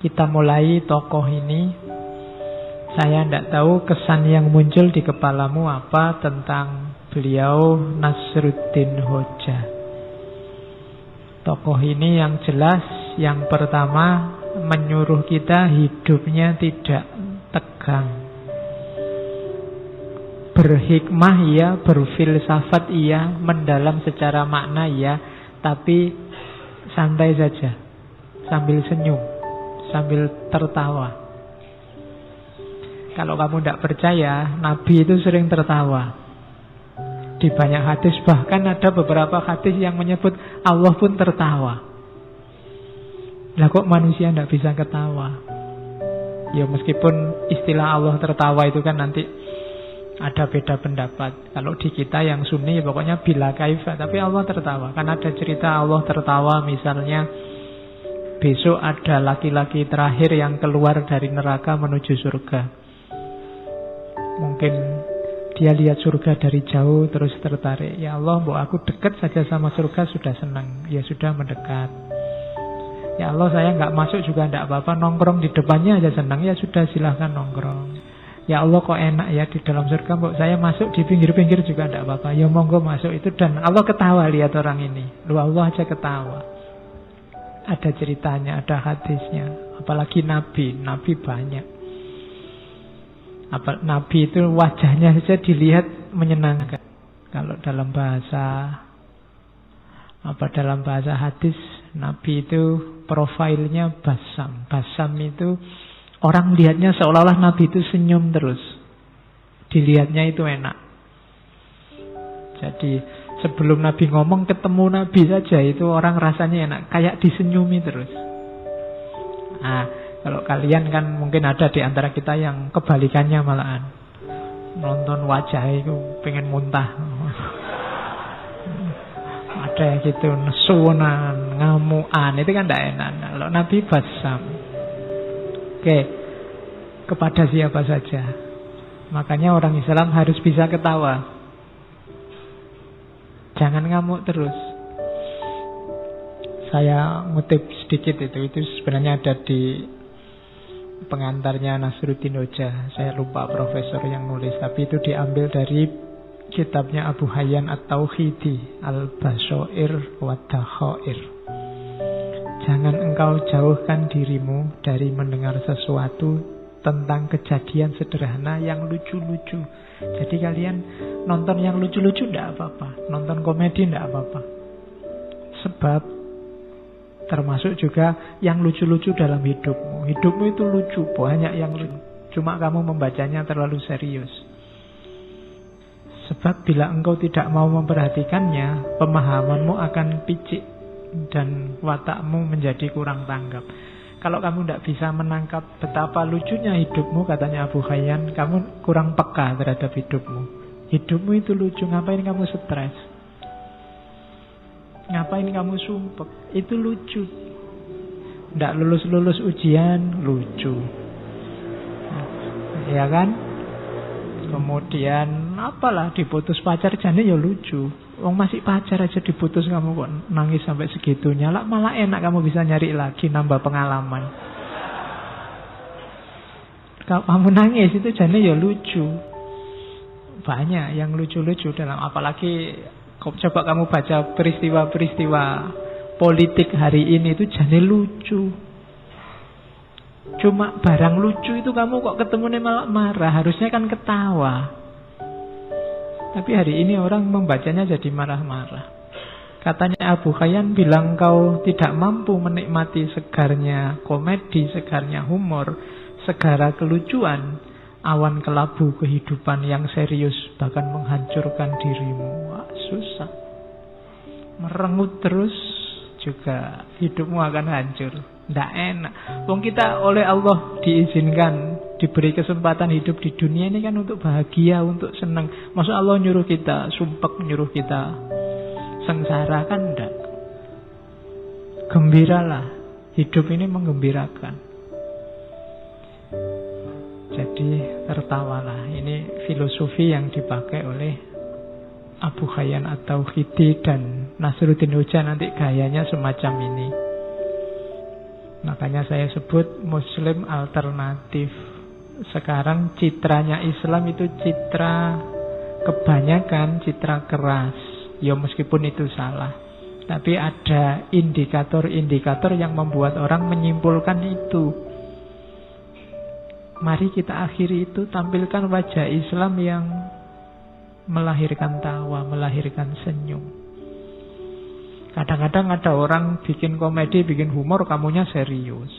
kita mulai tokoh ini. Saya tidak tahu kesan yang muncul di kepalamu apa tentang beliau Nasruddin Hoja. Tokoh ini yang jelas, yang pertama menyuruh kita hidupnya tidak tegang. Berhikmah iya, berfilsafat iya, mendalam secara makna iya, tapi santai saja, sambil senyum, sambil tertawa. Kalau kamu tidak percaya, Nabi itu sering tertawa. Di banyak hadis, bahkan ada beberapa hadis yang menyebut Allah pun tertawa. Lah kok manusia tidak bisa ketawa? Ya meskipun istilah Allah tertawa itu kan nanti ada beda pendapat. Kalau di kita yang Sunni pokoknya bila kaifa, tapi Allah tertawa. Kan ada cerita Allah tertawa, misalnya besok ada laki-laki terakhir yang keluar dari neraka menuju surga. Mungkin dia lihat surga dari jauh terus tertarik. Ya Allah, mbok aku dekat saja sama surga sudah senang. Ya sudah mendekat. Ya Allah, saya nggak masuk juga tidak apa-apa, nongkrong di depannya aja senang. Ya sudah, silahkan nongkrong. Ya Allah, kok enak ya di dalam surga, mbok saya masuk di pinggir-pinggir juga tidak apa-apa. Ya monggo masuk itu. Dan Allah ketawa lihat orang ini. Lu Allah aja ketawa. Ada ceritanya, ada hadisnya. Apalagi Nabi banyak. Nabi itu wajahnya saja dilihat menyenangkan. Kalau dalam bahasa hadis, Nabi itu profilnya basam. Basam itu orang lihatnya seolah-olah Nabi itu senyum terus. Dilihatnya itu enak. Jadi sebelum Nabi ngomong, ketemu Nabi saja itu orang rasanya enak, kayak disenyumi terus. Kalau kalian kan mungkin ada di antara kita yang kebalikannya malahan. Nonton wajah itu pengen muntah. Ada yang gitu, nesunan, ngamuan, itu kan tidak enak. Kalau Nabi basam. Oke, kepada siapa saja. Makanya orang Islam harus bisa ketawa. Jangan ngamuk terus. Saya ngutip sedikit itu sebenarnya ada di pengantarnya Nasruddin Hoja. Saya lupa profesor yang nulis, tapi itu diambil dari kitabnya Abu Hayyan At-Tauhidi, Al-Bashair wa Dakhair. Jangan engkau jauhkan dirimu dari mendengar sesuatu tentang kejadian sederhana yang lucu-lucu. Jadi kalian nonton yang lucu-lucu tidak apa-apa, nonton komedi tidak apa-apa. Sebab termasuk juga yang lucu-lucu dalam hidupmu. Hidupmu itu lucu, banyak yang lucu. Cuma kamu membacanya terlalu serius. Sebab bila engkau tidak mau memperhatikannya, pemahamanmu akan picik dan watakmu menjadi kurang tanggap. Kalau kamu tidak bisa menangkap betapa lucunya hidupmu, katanya Abu Hayyan, kamu kurang peka terhadap hidupmu. Hidupmu itu lucu, ngapain kamu stres? Ngapain kamu sumpek? Itu lucu. Tidak lulus-lulus ujian, lucu. Ya kan? Kemudian apalah diputus pacar, jane ya lucu. Wong masih pacar aja diputus, kamu kok nangis sampai segitunya. Malah enak kamu bisa nyari lagi, nambah pengalaman. Kalau kamu nangis itu jane ya lucu. Banyak yang lucu-lucu dalam, apalagi coba kamu baca peristiwa-peristiwa politik hari ini, itu jadi lucu. Cuma barang lucu itu kamu kok ketemunya malah marah. Harusnya kan ketawa. Tapi hari ini orang membacanya jadi marah-marah. Katanya Abu Hayyan bilang, kau tidak mampu menikmati segarnya komedi, segarnya humor, segara kelucuan, awan kelabu kehidupan yang serius bahkan menghancurkan dirimu. Wah, susah. Merengut terus juga hidupmu akan hancur. Tidak enak. Wong kita oleh Allah diizinkan, diberi kesempatan hidup di dunia ini kan untuk bahagia, untuk senang. Maksud Allah nyuruh kita sumpek, nyuruh kita sengsara? Kan enggak. Gembiralah. Hidup ini menggembirakan. Jadi tertawalah. Ini filosofi yang dipakai oleh Abu Hayyan At-Tauhidi dan Nasruddin Hoja nanti gayanya semacam ini. Makanya saya sebut Muslim alternatif. Sekarang citranya Islam itu citra kebanyakan citra keras. Ya meskipun itu salah, tapi ada indikator-indikator yang membuat orang menyimpulkan itu. Mari kita akhiri itu, tampilkan wajah Islam yang melahirkan tawa, melahirkan senyum. Kadang-kadang ada orang bikin komedi, bikin humor, kamunya serius.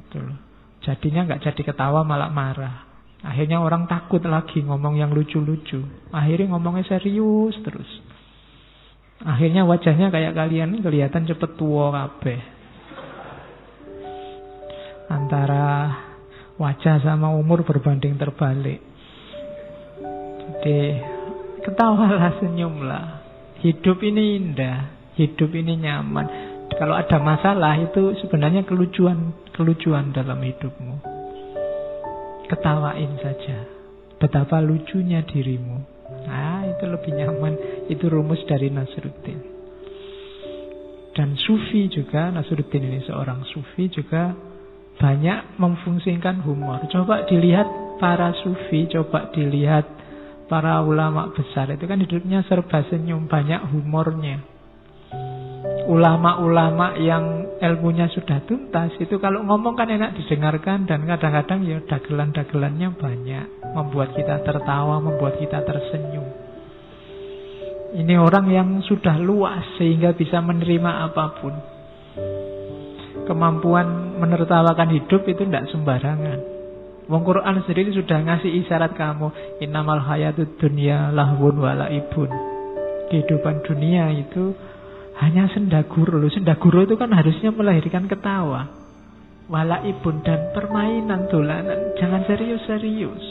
Betul. Jadinya nggak jadi ketawa, malah marah. Akhirnya orang takut lagi ngomong yang lucu-lucu. Akhirnya ngomongnya serius terus. Akhirnya wajahnya kayak kalian kelihatan cepet tua kabeh. Antara wajah sama umur berbanding terbalik. Jadi ketawalah, senyumlah. Hidup ini indah, hidup ini nyaman. Kalau ada masalah itu sebenarnya kelucuan dalam hidupmu. Ketawain saja. Betapa lucunya dirimu. Nah, itu lebih nyaman. Itu rumus dari Nasruddin. Dan Sufi juga, Nasruddin ini seorang Sufi juga banyak memfungsikan humor. Coba dilihat para Sufi, coba dilihat para ulama besar. Itu kan hidupnya serba senyum, banyak humornya. Ulama-ulama yang ilmunya sudah tuntas, itu kalau ngomong kan enak didengarkan. Dan kadang-kadang ya dagelan-dagelannya banyak, membuat kita tertawa, membuat kita tersenyum. Ini orang yang sudah luas sehingga bisa menerima apapun. Kemampuan menertawakan hidup itu tidak sembarangan. Wong Quran sendiri sudah ngasih isyarat kamu, innamal hayatud dunya lahwun wa laibun. Kehidupan dunia itu hanya sendaguro. Sendaguro itu kan harusnya melahirkan ketawa. Walaibun, dan permainan, dolanan. Jangan serius-serius.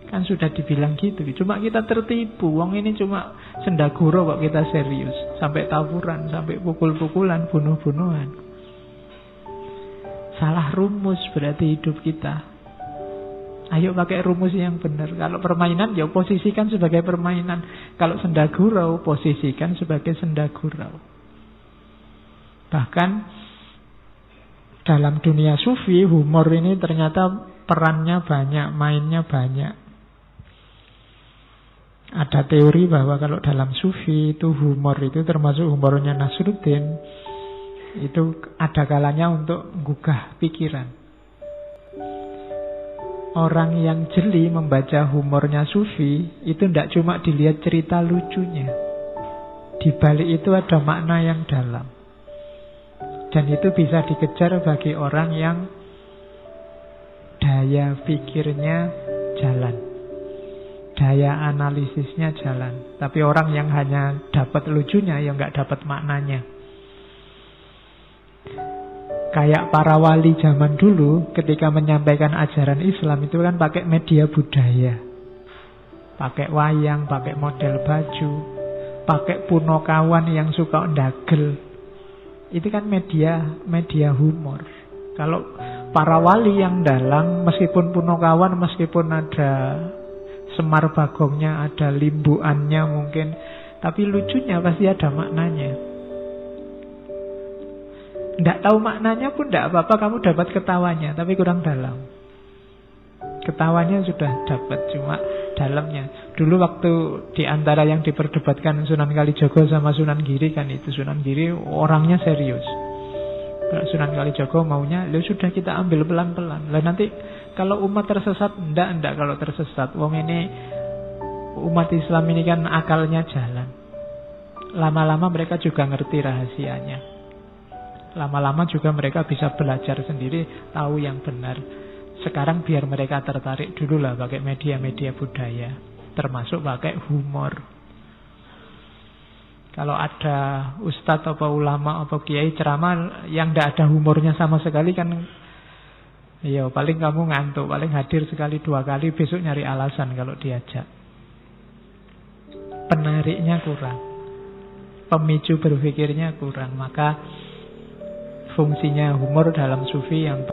Kan sudah dibilang gitu. Cuma kita tertipu. Wong ini cuma sendaguro kok kita serius. Sampai tawuran, sampai pukul-pukulan, bunuh-bunuhan. Salah rumus berarti hidup kita. Ayo pakai rumus yang benar. Kalau permainan, ya posisikan sebagai permainan. Kalau sendagurau, posisikan sebagai sendagurau. Bahkan dalam dunia sufi, humor ini ternyata perannya banyak, mainnya banyak. Ada teori bahwa kalau dalam sufi itu humor itu termasuk humornya Nasruddin, itu ada kalanya untuk menggugah pikiran. Orang yang jeli membaca humornya Sufi itu tidak cuma dilihat cerita lucunya. Di balik itu ada makna yang dalam. Dan itu bisa dikejar bagi orang yang daya pikirnya jalan, daya analisisnya jalan. Tapi orang yang hanya dapat lucunya, ya nggak dapat maknanya. Kayak para wali zaman dulu ketika menyampaikan ajaran Islam itu kan pakai media budaya. Pakai wayang, pakai model baju, pakai punokawan yang suka ndagel. Itu kan media humor. Kalau para wali yang dalang, meskipun punokawan, meskipun ada Semar Bagongnya, ada limbuannya mungkin, tapi lucunya pasti ada maknanya. Tidak tahu maknanya pun tidak apa-apa, kamu dapat ketawanya, tapi kurang dalam. Ketawanya sudah dapat, cuma dalamnya. Dulu waktu di antara yang diperdebatkan Sunan Kalijaga sama Sunan Giri kan itu, Sunan Giri orangnya serius. Kalau Sunan Kalijaga maunya, ya sudah kita ambil pelan-pelan. Lah nanti kalau umat tersesat, enggak kalau tersesat. Wong ini, umat Islam ini kan akalnya jalan. Lama-lama mereka juga ngerti rahasianya. Lama-lama juga mereka bisa belajar sendiri, tahu yang benar. Sekarang biar mereka tertarik dulu lah pakai media-media budaya, termasuk pakai humor. Kalau ada ustadz atau ulama atau kiai ceramah yang tidak ada humornya sama sekali kan, ya paling kamu ngantuk, paling hadir sekali 2 kali, besok nyari alasan kalau diajak. Penariknya kurang, pemicu berpikirnya kurang. Maka fungsinya humor dalam sufi yang